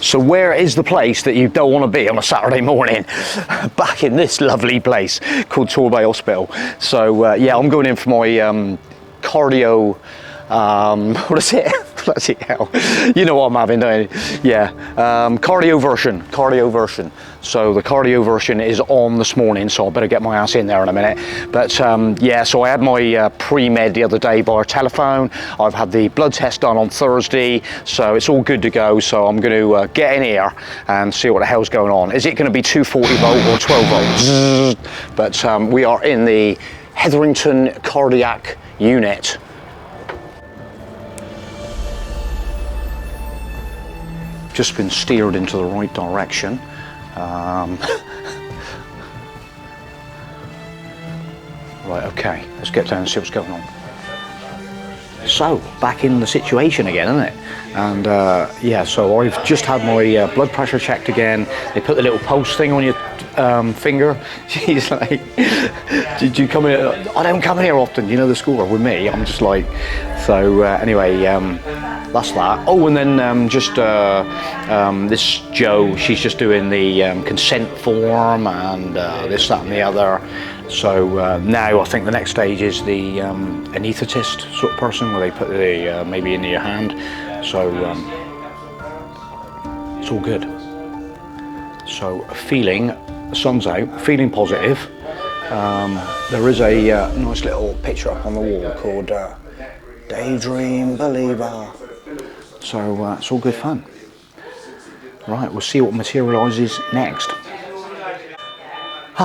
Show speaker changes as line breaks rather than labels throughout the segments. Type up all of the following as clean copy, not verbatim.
So where is the place that you don't want to be on a Saturday morning? Back in this lovely place called Torbay Hospital. So yeah, I'm going in for my cardio, what is it? Bloody hell. You know what I'm having, don't you? Yeah, cardioversion. So the cardioversion is on this morning, so I better get my ass in there in a minute. But yeah, so I had my pre-med the other day via telephone. I've had the blood test done on Thursday, so it's all good to go. So I'm going to get in here and see what the hell's going on. Is it going to be 240 volt or 12 volts? But we are in the Hetherington cardiac unit. Just been steered into the right direction. Right, okay, let's get down and see what's going on. So, back in the situation again, isn't it? And yeah, so I've just had my blood pressure checked again. They put the little pulse thing on your finger. She's like, did you come here? I don't come here often, you know the score with me. I'm just like, so anyway, that's that. Oh, and then just this Jo, she's just doing the consent form and this, that and the other. So now I think the next stage is the anaesthetist sort of person where they put the maybe into your hand. So it's all good. So feeling, the sun's out, feeling positive. There is a nice little picture up on the wall called Daydream Believer. So it's all good fun. Right, we'll see what materialises next.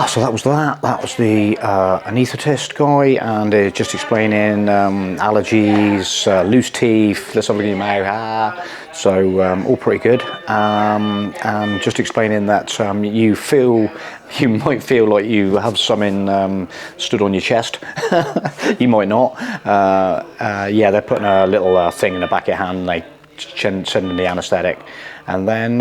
So that was that. That was the anaesthetist guy, and just explaining allergies, loose teeth, let's have a look at your mouth. So all pretty good. And just explaining that you might feel like you have something stood on your chest. You might not. Yeah, they're putting a little thing in the back of your hand, and they send in the anaesthetic. And then,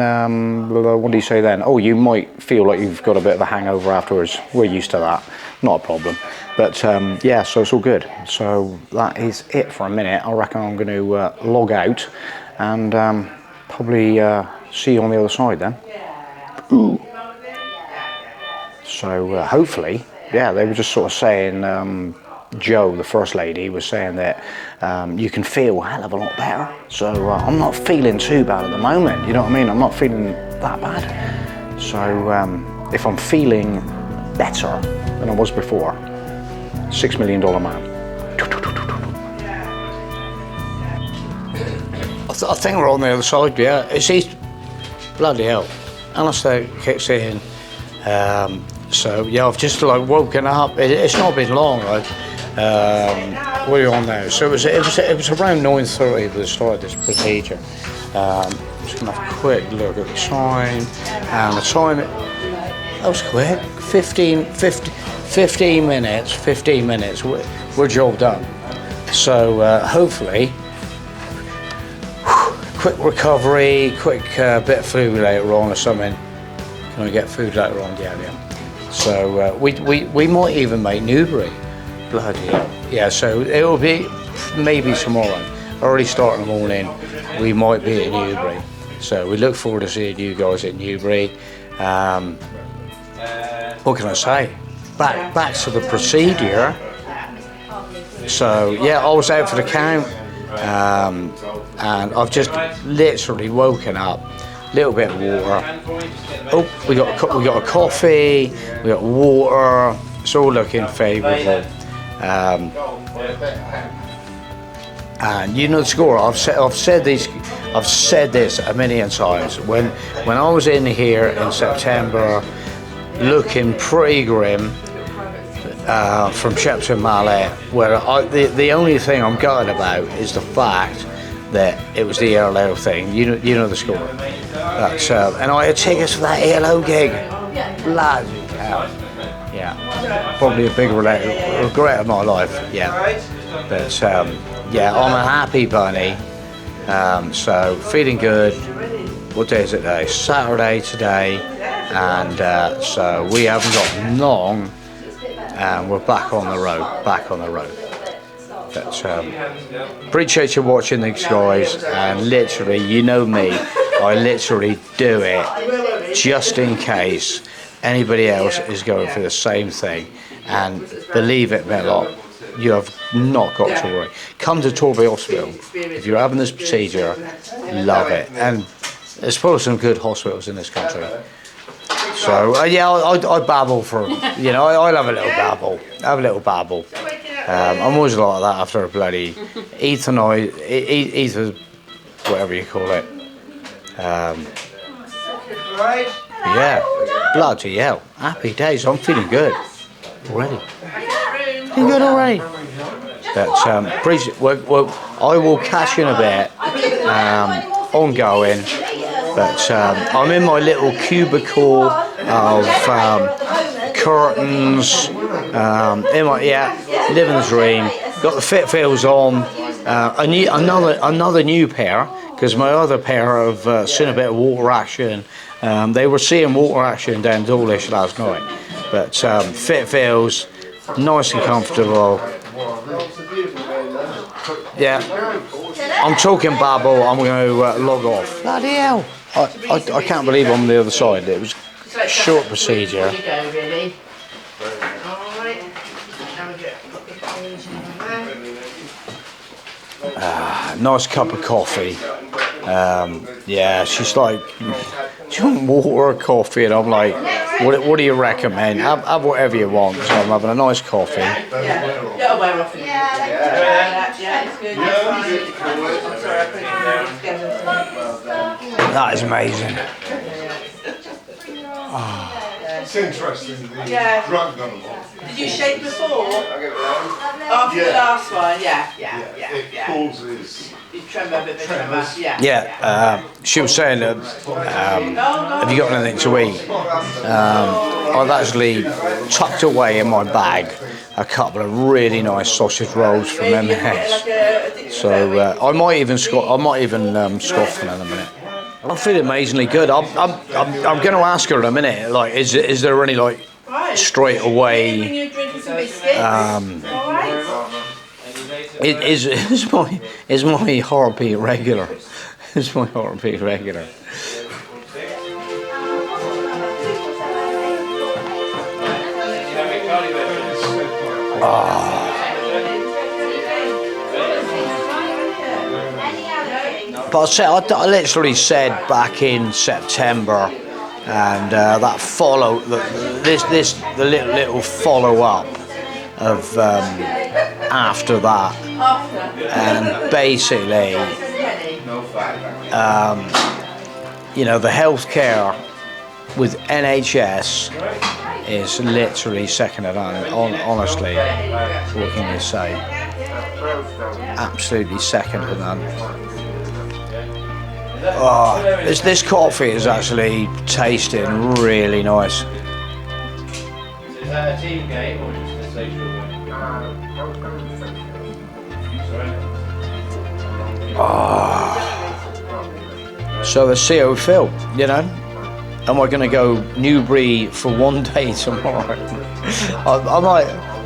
what do you say then? Oh, you might feel like you've got a bit of a hangover afterwards. We're used to that, not a problem. But yeah, so it's all good. So that is it for a minute. I reckon I'm going to log out and probably see you on the other side then. Ooh. So hopefully, yeah, they were just sort of saying, Jo, the first lady, was saying that you can feel a hell of a lot better. So I'm not feeling too bad at the moment, you know what I mean? I'm not feeling that bad. So if I'm feeling better than I was before, $6 million man. I think we're on the other side, yeah. It's easy. Bloody hell. Anaesthetic kicks in. So yeah, I've just like woken up. It's not been long, like. What are you on now? So it was around 9:30 that I started this procedure. I'm just gonna have a quick look at the time, and the time that was quick. 15 minutes. We're job done. So hopefully, quick recovery, quick bit of food later on or something. Can we get food later on? Yeah. So we might even make Newbury. Bloody hell. Yeah, so it'll be maybe tomorrow. Early start in the morning, we might be at Newbury. So we look forward to seeing you guys at Newbury. What can I say? Back to the procedure. So yeah, I was out for the count, and I've just literally woken up. Little bit of water. Oh, we got a coffee. We got water. It's all looking favourable. And you know the score. I've said this a million times. When I was in here in September, looking pretty grim from Shepton Mallet, where the only thing I'm gutted about is the fact that it was the ELO thing. You know the score. And I had tickets for that ELO gig. Bloody hell. Yeah, probably a big regret of my life, yeah. But yeah, I'm a happy bunny, so feeling good. What day is it today? Saturday today, and so we haven't got long, and we're back on the road. But appreciate you watching these guys, and literally, you know me, I literally do it just in case anybody else is going through the same thing. And believe it or not, you have not got to worry. Come to Torbay Hospital if you're having this procedure. Love it, and there's probably some good hospitals in this country. So yeah, I babble for, you know, I'll have a little babble. Have a little babble. I'm always like that after a bloody ether, whatever you call it. Yeah, bloody hell. Happy days. I'm feeling good already. Feeling good already. But I will catch you in a bit. Ongoing. But I'm in my little cubicle of curtains. In my living the dream. Got the Fit Feels on. Another new pair, because my other pair have seen a bit of water action. They were seeing water action down Dawlish last night. But Fit Feels, nice and comfortable. Yeah, I'm talking babble. I'm going to log off. Bloody hell! I can't believe I'm on the other side. It was a short procedure. Nice cup of coffee. Yeah, she's like, do you want water or coffee? And I'm like, what do you recommend? Have whatever you want. So I'm having a nice coffee. That is amazing.
It's interesting. Drug done a lot.
Did you shake before? After the last one, yeah.
It causes.
You tremor a bit, tremor.
Yeah, she was saying that, have you got anything to eat? I've actually tucked away in my bag a couple of really nice sausage rolls from M&S. So I might even scoff them in a minute. I feel amazingly good. I'm going to ask her in a minute. Like, is there any like straight away? Is my heartbeat regular? Is my heartbeat regular? But I literally said back in September, and that the little follow up of after that, and basically, you know, the healthcare with NHS is literally second to none. Honestly, what can you say? Absolutely second to none. Oh, this coffee is actually tasting really nice.
Is that a team game or just a social game?
Oh. So the CO Phil, you know, am I going to go Newbury for one day tomorrow?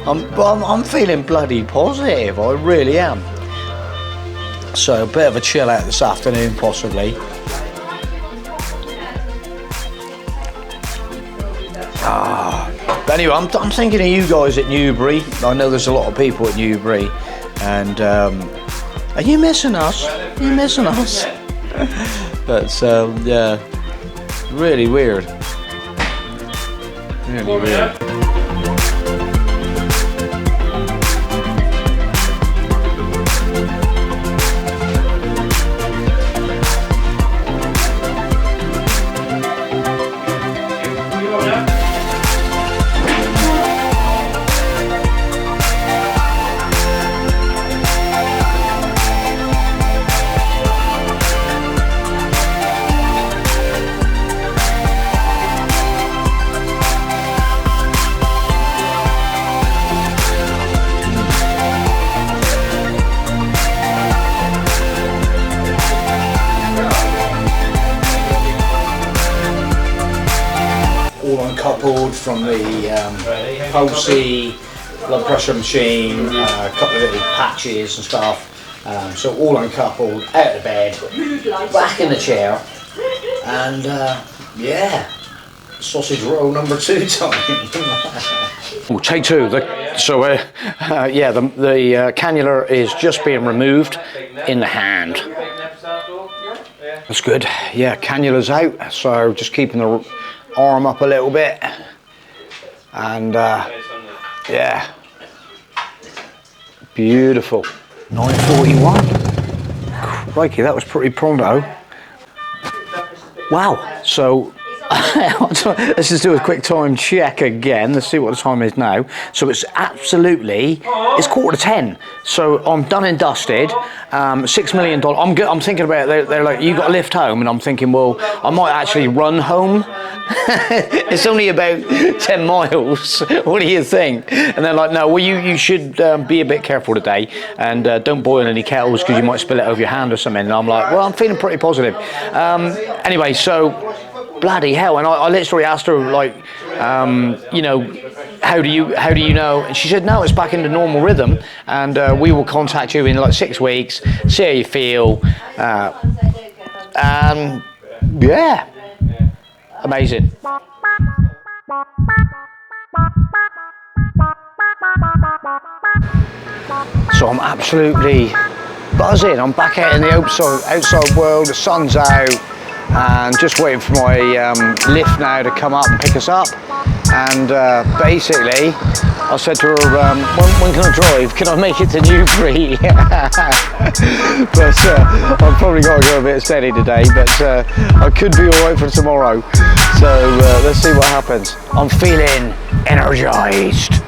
I'm feeling bloody positive. I really am. So a bit of a chill out this afternoon, possibly. But anyway, I'm thinking of you guys at Newbury. I know there's a lot of people at Newbury, and are you missing us? Are you missing us? But yeah, really weird. Really weird. Uncoupled from the Pulsey blood pressure machine, a couple of little patches and stuff. So all uncoupled, out of bed, back in the chair, And yeah, sausage roll number 2 time. Oh, take 2. Yeah, the cannula is just being removed in the hand. That's good. Yeah, cannula's out, so just keeping the arm up a little bit. And yeah, beautiful. 9:41. Crikey, that was pretty pronto. Wow. So let's just do a quick time check again. Let's see what the time is now. So it's absolutely, it's 9:45. So I'm done and dusted. $6 million. I'm thinking about it. They're like, you got a lift home, and I'm thinking, well, I might actually run home. It's only about 10 miles. What do you think? And they're like, no, well, you should be a bit careful today, and don't boil any kettles because you might spill it over your hand or something. And I'm like, well, I'm feeling pretty positive. Anyway, so bloody hell. And I literally asked her, like, you know, how do you know? And she said, no, it's back into normal rhythm, and we will contact you in like 6 weeks, see how you feel. Yeah, amazing. So I'm absolutely buzzing. I'm back out in the outside world. The sun's out, and just waiting for my lift now to come up and pick us up. And basically, I said to her, when can I drive? Can I make it to Newbury? But I've probably got to go a bit steady today, but I could be all right for tomorrow. So let's see what happens. I'm feeling energized.